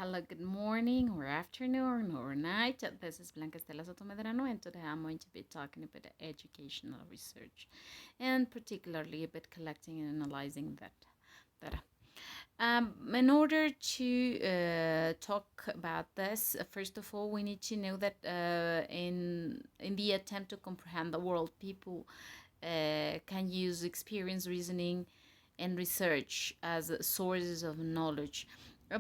Hello, good morning or afternoon or night. This is Blanca Estela Soto Medrano, and today I'm going to be talking about educational research and particularly about collecting and analyzing that data. In order to talk about this, first of all, we need to know that in the attempt to comprehend the world, people can use experience, reasoning, and research as sources of knowledge.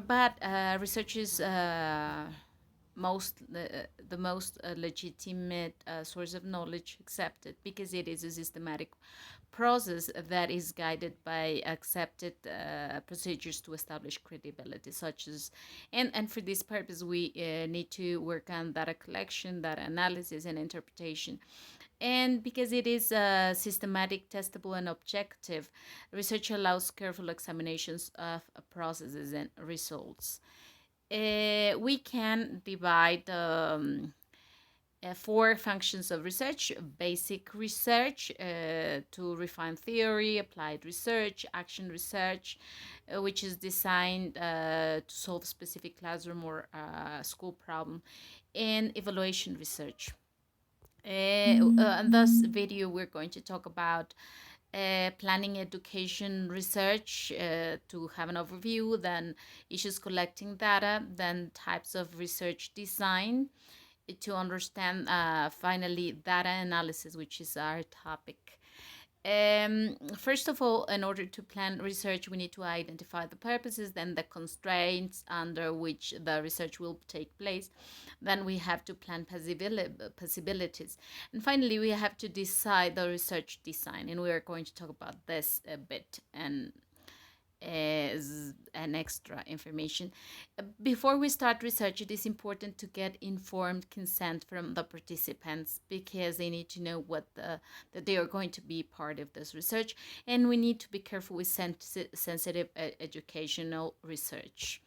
But research is the most legitimate source of knowledge accepted because it is a systematic process that is guided by accepted procedures to establish credibility, such as and for this purpose we need to work on data collection, data analysis, and interpretation. And because it is systematic, testable, and objective, research allows careful examinations of processes and results. We can divide four functions of research: basic research to refine theory, applied research, action research, which is designed to solve specific classroom or school problem, and evaluation research. In this video, we're going to talk about planning education research to have an overview, then issues collecting data, then types of research design to understand finally data analysis, which is our topic. First of all, in order to plan research, we need to identify the purposes, then the constraints under which the research will take place. Then we have to plan possibilities. And finally, we have to decide the research design. And we are going to talk about this a bit and as an extra information. Before we start research, it is important to get informed consent from the participants because they need to know that they are going to be part of this research, and we need to be careful with sensitive educational research.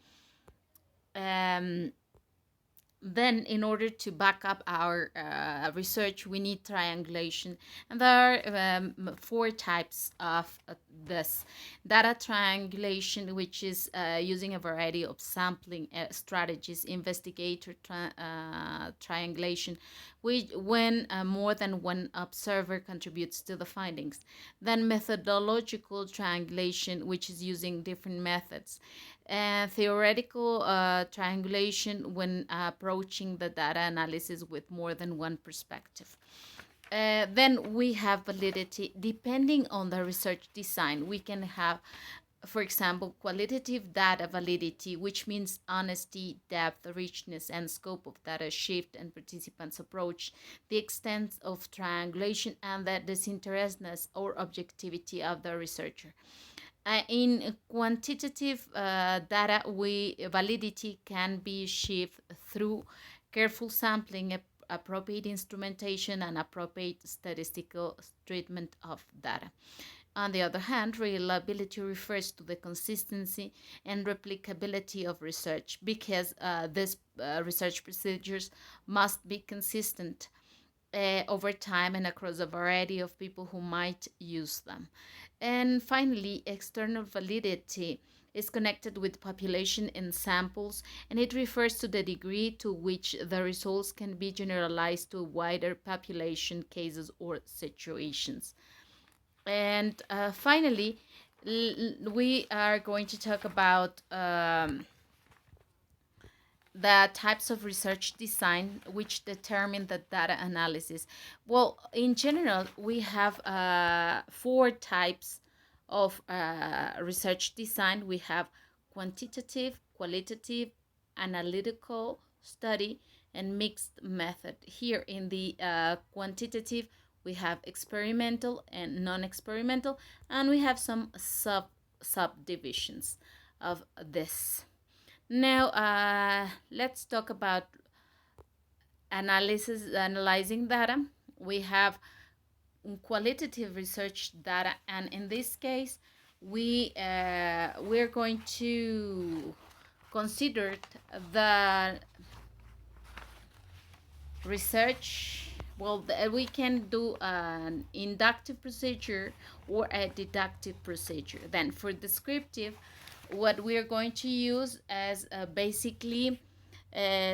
Then, in order to back up our research, we need triangulation. And there are four types of this. Data triangulation, which is using a variety of sampling strategies. Investigator triangulation, when more than one observer contributes to the findings. Then methodological triangulation, which is using different methods. And theoretical triangulation when approaching the data analysis with more than one perspective. Then we have validity. Depending on the research design, we can have, for example, qualitative data validity, which means honesty, depth, richness, and scope of data shift and participants' approach, the extent of triangulation, and the disinterestedness or objectivity of the researcher. In quantitative data, validity can be achieved through careful sampling, appropriate instrumentation, and appropriate statistical treatment of data. On the other hand, reliability refers to the consistency and replicability of research because these research procedures must be consistent over time and across a variety of people who might use them. And finally, external validity is connected with population and samples, and it refers to the degree to which the results can be generalized to wider population cases or situations. And finally, we are going to talk about the types of research design which determine the data analysis. Well, in general, we have four types of research design. We have quantitative, qualitative, analytical study, and mixed method. Here in the quantitative, we have experimental and non-experimental, and we have some subdivisions of this. Now, let's talk about analyzing data. We have qualitative research data, and in this case, we're going to consider the research. Well, we can do an inductive procedure or a deductive procedure. Then for descriptive, what we are going to use as basically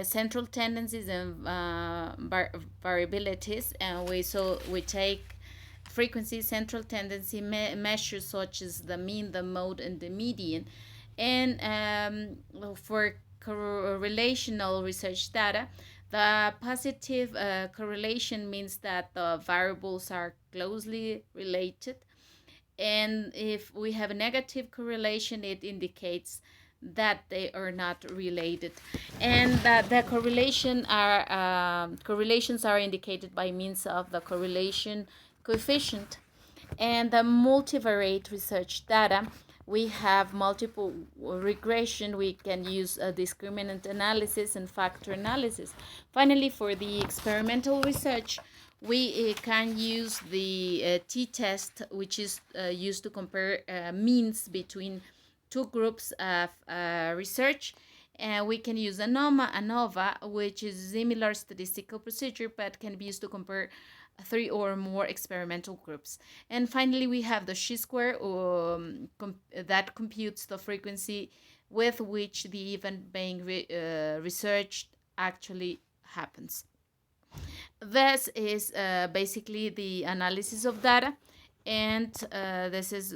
central tendencies and variabilities, and we take frequency, central tendency measures such as the mean, the mode, and the median. And for correlational research data, the positive correlation means that the variables are closely related, and if we have a negative correlation, it indicates that they are not related. And that the correlations are indicated by means of the correlation coefficient. And the multivariate research data, we have multiple regression. We can use a discriminant analysis and factor analysis. Finally, for the experimental research, we can use the t-test, which is used to compare means between two groups of research. And we can use ANOVA, which is a similar statistical procedure but can be used to compare three or more experimental groups. And finally, we have the chi-square that computes the frequency with which the event being researched actually happens. This is basically the analysis of data, and this is